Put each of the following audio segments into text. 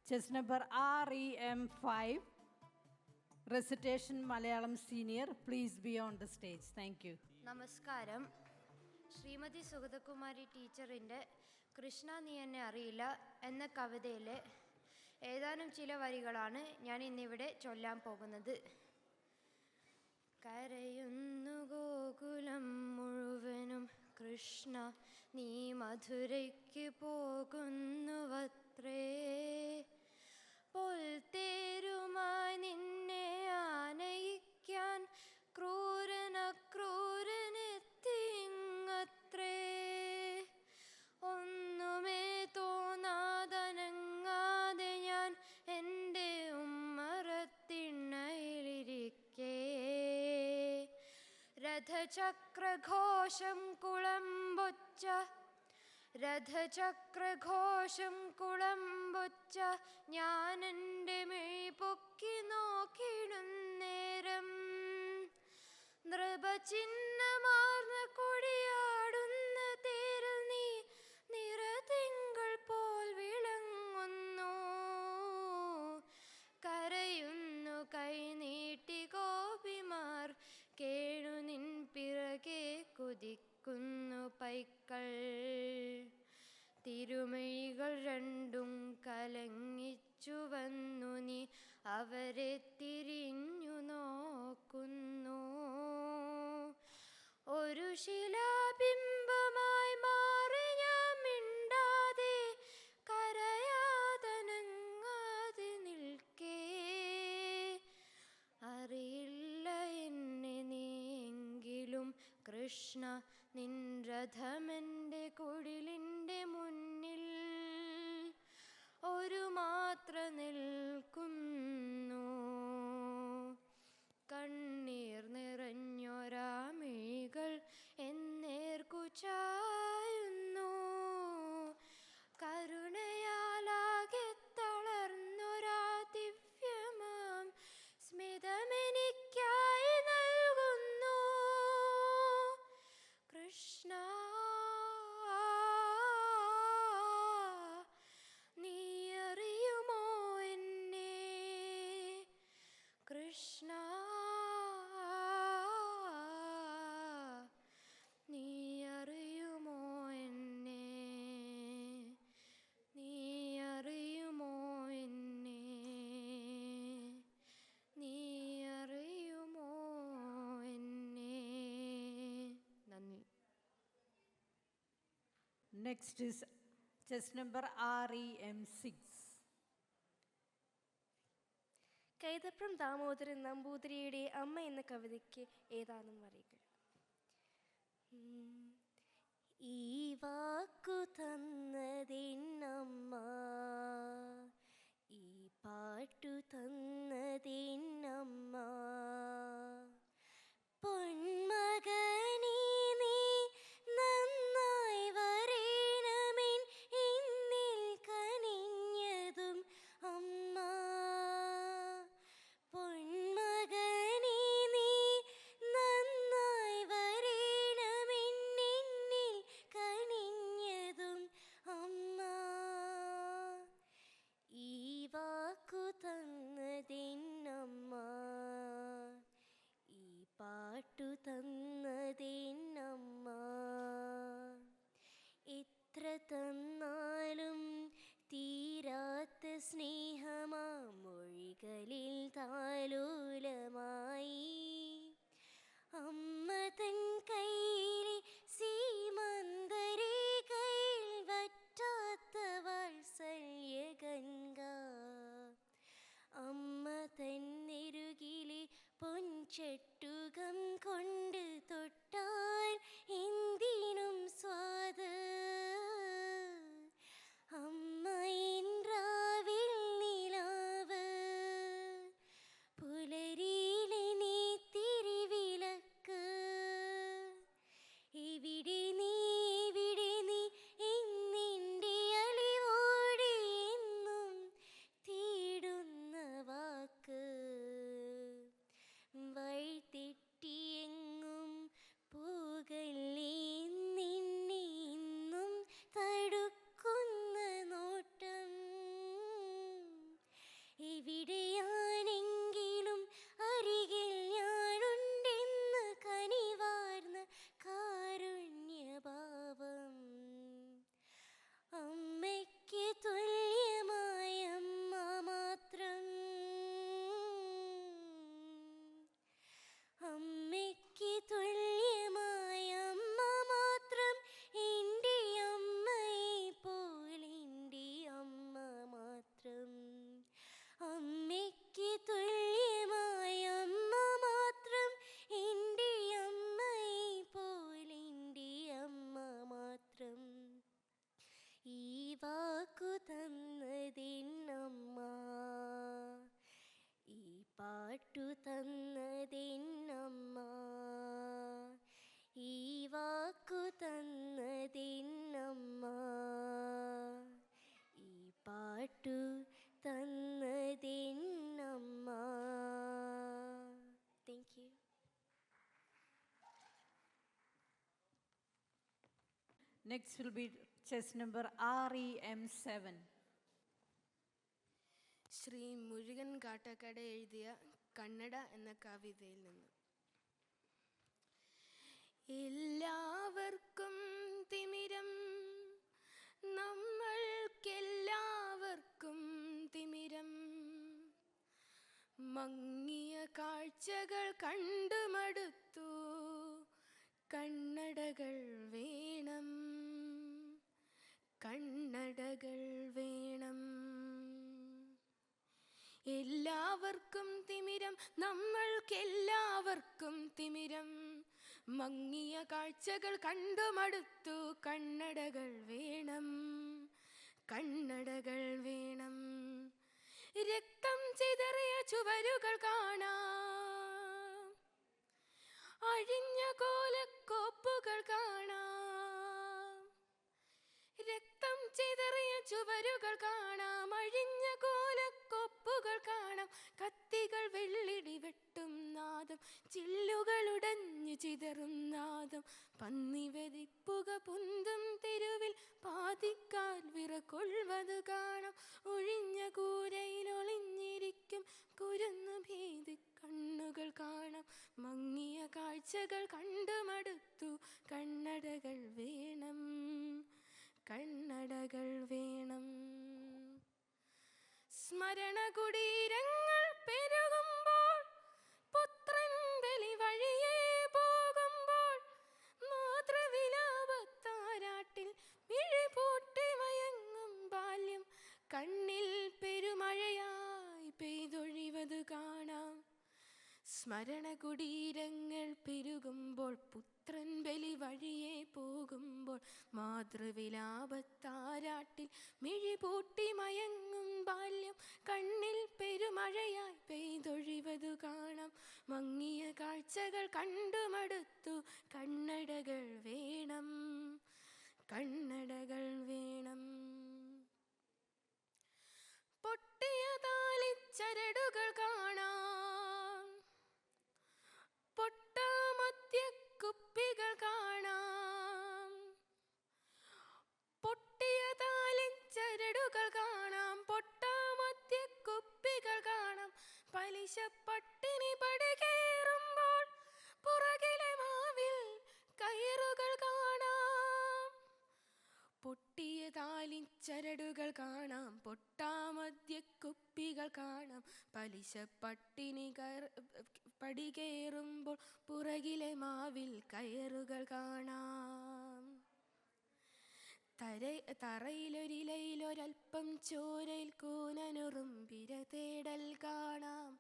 Chess number REM5, recitation Malayalam Senior. Please be on the stage. Thank you. നമസ്കാരം. ശ്രീമതി സുഗതകുമാരി ടീച്ചറിൻ്റെ കൃഷ്ണ നീ എന്നെ അറിയില്ല എന്ന കവിതയിലെ ഏതാനും ചില വരികളാണ് ഞാൻ ഇന്നിവിടെ ചൊല്ലാൻ പോകുന്നത്. കരയുന്നു ഗോകുലം മുഴുവനും കൃഷ്ണ നീ മധുരയ്ക്ക് പോകുന്നുവത്രേ, പൊൽത്തേരുമായി നിന്നെ ആനയിക്കാൻ ക്രൂരനെത്തിങ്ങത്രേ. ഒന്നുമേ തോന്നാതനങ്ങാതെ ഞാൻ എൻ്റെ ഉമ്മറത്തിണ്ണയിലിരിക്കേ, രഥചക്രഘോഷം കുളമ്പൊച്ച ഞാനെൻ്റെ മിഴി പൊക്കി നോക്കിടും നേരം, നൃപചിഹ്നമാർന്ന കൊടിയാടുന്ന തേരിൽ നീ നിറതിങ്കൾ പോൽ വിളങ്ങുന്നു. കരയുന്നു കൈനീട്ടി ഗോപിമാർ, കേണു നിൻ പിറകെ കുതിക്കുന്നു പൈക്കൾ. തിരുമിഴികൾ രണ്ടും കലങ്ങിച്ചു വന്നു നീ അവരെ തിരിഞ്ഞു നോക്കുന്നു. ഒരു ശിലാബിംബമായി മാറി ഞാൻ മിണ്ടാതെ കരയാതനങ്ങാതെ നിൽക്കേ, അറിയില്ല എന്നെ നീയെങ്കിലും കൃഷ്ണ നിൻ രഥമെൻ്റെ കുടിലിൻ്റെ മുന്നിൽ ഒരു മാത്ര നിൽക്കുന്നു. കണ്ണീർ നിറഞ്ഞൊരാമിഴികൾ എന്നേർക്കു ചായുന്നു, കരുണയാലാകെ തളർന്നൊരാ ദിവ്യമാം സ്മിതമെനിക്കായി നൽകുന്നു. കൃഷ്ണ നീ അറിയുമോ എന്നെ, കൃഷ്ണ നീ അറിയുമോ എന്നെ, നീ അറിയുമോ എന്നെ, നീ അറിയുമോ എന്നെ. നന്ദി. Next is chess number REM6. Kaithapram Damodaran നമ്പൂതിരിയുടെ അമ്മ എന്ന കവിതയ്ക്ക് ഏതാനും വരികൾ. ഈ വാക്കു തന്നതെന്നമ്മ, ഈ പാട്ടു തന്നതെന്നമ്മ, പൊന്മകനീ നീ നന്നായി വരേണമെൻ എന്നിൽ കനിഞ്ഞതും അമ്മ, പൊന്മകനീ നീ നന്നായി വരേണമെൻ എന്നിൽ കനിഞ്ഞതും അമ്മ, ഈ വാക്കു തന്നതെന്നമ്മ, ഈ പാട്ടു തന്നതെന്നമ്മ, എത്ര തന്നാലും തീരാത്ത സ്നേഹമാം മൊഴികളിൽ താലോലമായി അമ്മ തൻ കയ്യിലെ സീമന്തരേഖയിൽ വറ്റാത്ത വാത്സല്യഗംഗ, അമ്മ തന്നെരുകിലെ പൊൻചട്ടുകം കൊണ്ട് തൊട്ടാൽ എന്തിനും സ്വാദ്, അമ്മയിൻ രാവിൽ നിലാവ്, പുലരിയിലെ നീ തിരിവിളക്ക്, പാട്ടു തന്നതെന്നമ്മ. Thank you. Next will be chess number REM7. Sree Murukan Kattakkada എഴുതിയ കന്നഡ എന്ന കവിതയിൽ നിന്ന്. എല്ലാവർക്കും തിമിരം, നമ്മൾക്കെല്ലാവർക്കും തിമിരം, മങ്ങിയ കാഴ്ചകൾ കണ്ടുമടുത്തു, കണ്ണടകൾ വേണം, കണ്ണടകൾ വേണം. എല്ലാവർക്കും തിമിരം, നമ്മൾക്കെല്ലാവർക്കും തിമിരം, മങ്ങിയ കാഴ്ചകൾ കണ്ടുമടുത്തു, കണ്ണടകൾ വേണം, കണ്ണടകൾ വേണം. രക്തം ചിതറിയ ചുവരുകൾ കാണാം, അഴിഞ്ഞ കോലക്കോപ്പുകൾ കാണാം. രക്തം ചിതറിയ ചുവരുകൾ കാണാം, അഴിഞ്ഞ കോലക്കൊപ്പുകൾ കാണാം. കത്തികൾ വെള്ളിടി വെട്ടും നാദം, ചില്ലുകൾ ഉടഞ്ഞു ചിതറും നാദം. പന്നിവെതിപ്പുക പൊന്തും തെരുവിൽ പാതിക്കാൽ വിറകൊള്ളുവത് കാണാം. ഒഴിഞ്ഞ കൂരയിൽ ഒളിഞ്ഞിരിക്കും കുരുന്നു ഭീതി കണ്ണുകൾ കാണാം. മങ്ങിയ കാഴ്ചകൾ കണ്ടുമടുത്തു, കണ്ണടകൾ വേണം, കണ്ണടകൾ വേണം. സ്മരണ കുടീരങ്ങൾ പെരുകുമ്പോൾ, പുത്രൻ ബലി വഴിയേ പോകുമ്പോൾ, മാതൃവിലാപത്താരാട്ടിൽ മിഴിപൂട്ടി മയങ്ങും ബാല്യം കണ്ണിൽ പെരുമഴയായി പെയ്തൊഴിവത് കാണാം. സ്മരണ കുടീരങ്ങൾ പെരുകുമ്പോൾ, പുത്രൻ ബലി വഴിയേ പോകുമ്പോൾ, മാതൃവിലാപത്താരാട്ടിൽ മിഴിപൂട്ടി മയങ്ങും ബാല്യം കണ്ണിൽ പെരുമഴയായി പെയ്തൊഴിവതു കാണാം. മങ്ങിയ കാഴ്ചകൾ കണ്ടുമടുത്തു, കണ്ണടകൾ വേണം, കണ്ണടകൾ വേണം. പൊട്ടിയ താലിച്ചരടുകൾ കാണാം, പൊട്ടാമധ്യ കുപ്പികൾ കാണാം. പൊട്ടിയ താലിച്ചരടുകൾ കാണാം, പൊട്ടാമധ്യ കുപ്പികൾ കാണാം. പലിശ പട്ടിണി പടികേറുമ്പോൾ, പുറകിലെ മാവിൽ കയറുകൾ കാണാം. പൊട്ടിയ താലിച്ചരടുകൾ കാണാം, പൊട്ടാമധ്യ കുപ്പികൾ കാണാം. പലിശ പട്ടിണി പടികേറുമ്പോൾ, പുറകിലെ മാവിൽ കയറുകൾ കാണാം. തറയിലൊരിലയിലൊരൽപ്പം ചോരയിൽ കൂനനുറുമ്പിര തേടൽ കാണാം.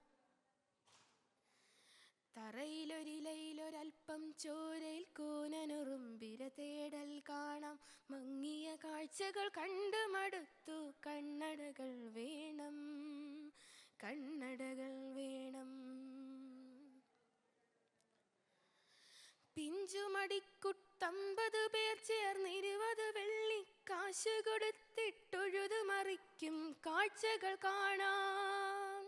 തറയിലൊരിലയിലൊരൽപ്പം ചോരയിൽ കൂനനുറുമ്പിര തേടൽ കാണാം. മങ്ങിയ കാഴ്ചകൾ കണ്ടുമടുത്തു, കണ്ണടകൾ വേണം, കണ്ണടകൾ വേണം. പിഞ്ചുമടിക്കുട്ടമ്പത് പേർ ചേർന്ന് 20 വെള്ളിക്കാശ് കൊടുത്തിട്ടൊഴുതു മറിക്കും കാഴ്ചകൾ കാണാം.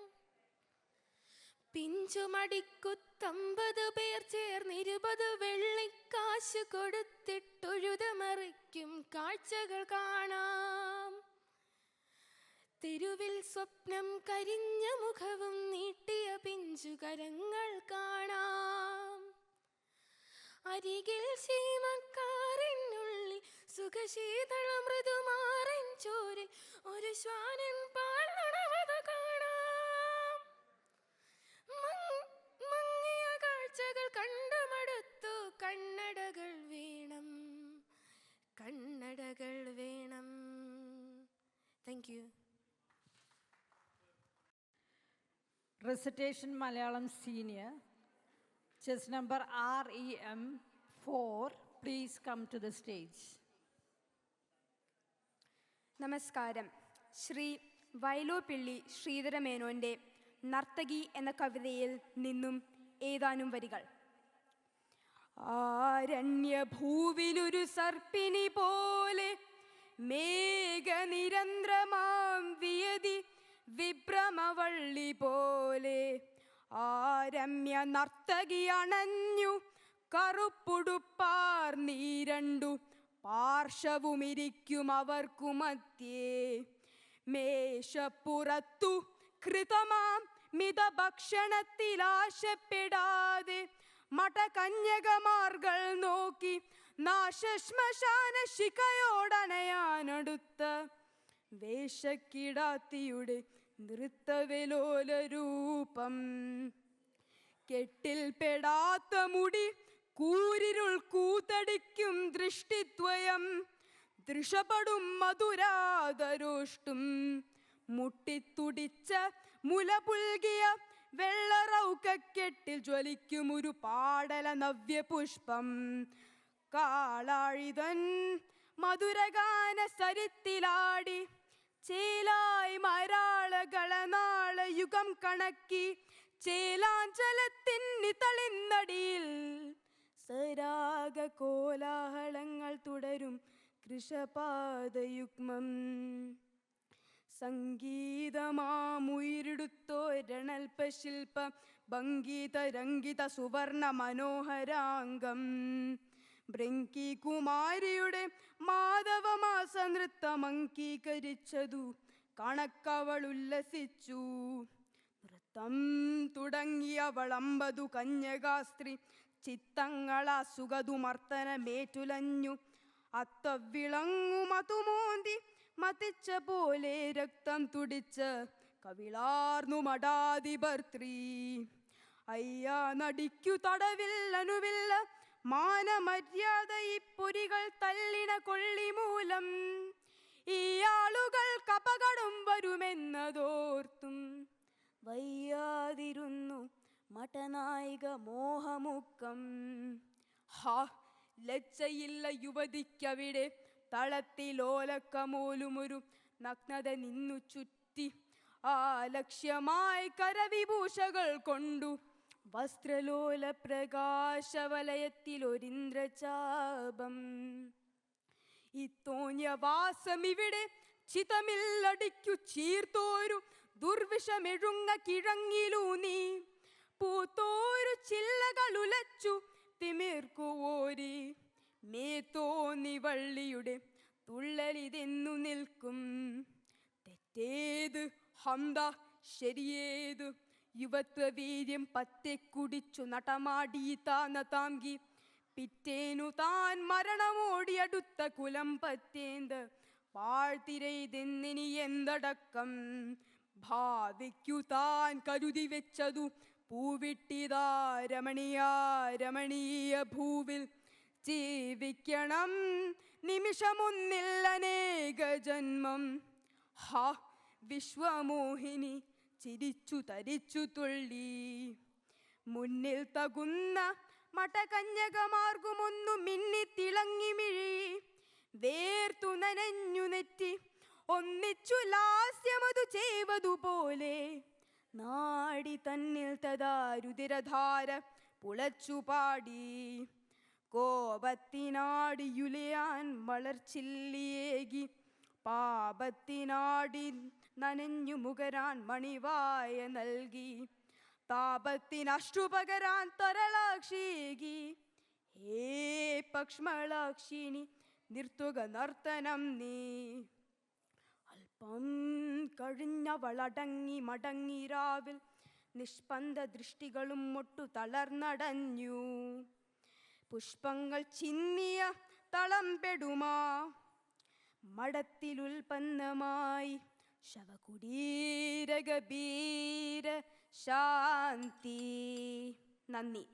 പിഞ്ചുമടിക്കുട്ടമ്പത് പേർ ചേർന്ന് 20 വെള്ളിക്കാശ് കൊടുത്തിട്ടൊഴുതു മറിക്കും കാഴ്ചകൾ കാണാം. തെരുവിൽ സ്വപ്നം കരിഞ്ഞ മുഖവും നീട്ടിയ പിഞ്ചുകരങ്ങൾ കാണാം. അരികിൽ ശീമക്കാറിനുള്ളിൽ സുഖശീതള മൃദുമാറൻ ചോരിൽ ഒരു ശ്വാനൻ പാൽ നടവത് കാണാം. മങ്ങിയ കാഴ്ചകൾ കണ്ടുമടുത്തു, കണ്ണടകൾ വേണം, കണ്ണടകൾ വേണം. Thank you. Recitation Malayalam Senior, chess number REM4. Please come to the stage. നമസ്കാരം. ശ്രീ വയലോപ്പിള്ളി ശ്രീധരമേനോൻ്റെ നർത്തകി എന്ന കവിതയിൽ നിന്നും ഏതാനും വരികൾ. ആരണ്യഭൂവിലൊരു സർപ്പിണി പോലെ മേഘനിരന്തരമാം വിയതി വിഭ്രമവള്ളി പോലെ ആരമ്യ നർത്തകി അണഞ്ഞു കറുപ്പുടുപ്പാർ നീരണ്ടു പാർശ്വവുമിരിക്കും അവർക്കു മധ്യേ മേശപ്പുറത്തു കൃതമാം മിതഭക്ഷണത്തിലാശപ്പെടാതെ മഠകന്യകമാർകൾ നോക്കി നാശശ്മശാന ശിഖയോടണയാനടുത്ത വേഷക്കിടാത്തിയുടെ നൃത്തവിലോല രൂപം കെട്ടിൽപ്പെടാത്ത മുടി കൂരിരുൾ കൂത്തടിക്കും ദൃഷ്ടിദ്വയം ദൃശപടും മധുരാതരോഷ്ടും മുട്ടിത്തുടിച്ച മുലപുൽകിയ വെള്ളറൗക്കെട്ടിൽ ജ്വലിക്കും ഒരു പാടല നവ്യപുഷ്പം കാളാഴിതൻ മധുരഗാന സരിത്തിലാടി ചേലായി മരാളകളനാള യുഗം കണക്കി ചേലാഞ്ചലത്തിൻ നിതളിന്നടിയിൽ സരാഗ കോലാഹലങ്ങൾ തുടരും കൃഷപാദയുഗ്മം സംഗീതമാമുയിരെടുത്തോരണൽപശില്പ ഭംഗീതരംഗിത സുവർണ മനോഹരാംഗം ബ്രങ്കി കുമാരിയുടെ മാധവമാസ നൃത്തം അംഗീകരിച്ചതു കണക്കവൾ ഉല്ലസിച്ചു. നൃത്തം തുടങ്ങിയവൾ 50 കന്യകാസ്ത്രീ ചിത്തങ്ങളാ സുഖതുമർത്തനമേറ്റുലഞ്ഞു. അത്തവിളങ്ങുമതുമോന്തി മതിച്ച പോലെ രക്തം തുടിച്ച് കവിളാർന്നു മഠാധിപർത്തി. അയ്യാ നടിക്കു തടവില്ലനുവില്ല മാനമര്യാദ ഈ പൊരികൾ തല്ലിന കൊള്ളിമൂലം ഈ ആളുകൾ കപകടം വരുമെന്നതോർത്തും വയ്യാതിരുന്നു മഠനായിക മോഹമുക്കം. ഹാ ലജ്ജയില്ല യുവതിക്കവിടെ തളത്തിലോലക്കമോലുമൊരു നഗ്നത നിന്നു ചുറ്റി. ആ ലക്ഷ്യമായി കരവിഭൂഷകൾ കൊണ്ടു വസ്ത്രലോല പ്രകാശവലയത്തിലൊരിന്ദ്രചാപം. ഈ തോന്യവാസം ഇവിടെ ചിതമില്ലടിക്കു ചീർത്തോരു ദുർവിഷമെഴുങ്ങ കിഴങ്ങിലൂന്നി പൂത്തോരു ചില്ലകളുലച്ചു തിമിർക്കുവോരി മേത്തോന്നി വള്ളിയുടെ തുള്ളലിതെന്നു നിൽക്കും. തെറ്റേത് ഹന്ത ശരിയേത് യുവത്വവീര്യം പത്തെ കുടിച്ചു നടമാടി താന താങ്കി പിറ്റേനു താൻ മരണമോടിയടുത്ത കുലം പറ്റേന്ത് പാഴ്ത്തിരയിതെന്നിനി എന്തടക്കം ഭാവിക്കു താൻ കരുതി വെച്ചതു പൂവിട്ടിതാ രമണീയ ഭൂവിൽ ജീവിക്കണം നിമിഷമൊന്നിൽ അനേക ജന്മം. ഹാ വിശ്വമോഹിനി ചിരിച്ചു തരിച്ചു തുള്ളി. മുന്നിൽ തകുന്ന മഠകന്യകമാർഗമൊന്നു മിന്നി തിളങ്ങി മിഴി വേർത്തു നനഞ്ഞു നെറ്റി ഒന്നിച്ചു ലാസ്യമതു ചെയ്വതുപോലെ നാടി തന്നിൽ തഥാ രുതിരധാര പുളച്ചുപാടി. കോപത്തിനാടിയുലയാൻ വളർച്ചില്ലിയേകി പാപത്തിനാടി നനഞ്ഞു മുകരാൻ മണിവായ നൽകി താപത്തിനഷ്ടുപകരാൻ തരളാക്ഷേകി. ഹേ പക്ഷ്മളാക്ഷിണി നിർത്തുക നർത്തനം നീ. അല്പം കഴിഞ്ഞവളടങ്ങി മടങ്ങി രാവിൽ നിഷ്പന്ദ ദൃഷ്ടികളും ഒട്ടു തളർന്നടഞ്ഞു. പുഷ്പങ്ങൾ ചിന്നിയ തളംപെടുമാ മഠത്തിലുൽപ്പന്നമായി ശവകുടീരഗഭീര ശാന്തി. നന്ദി.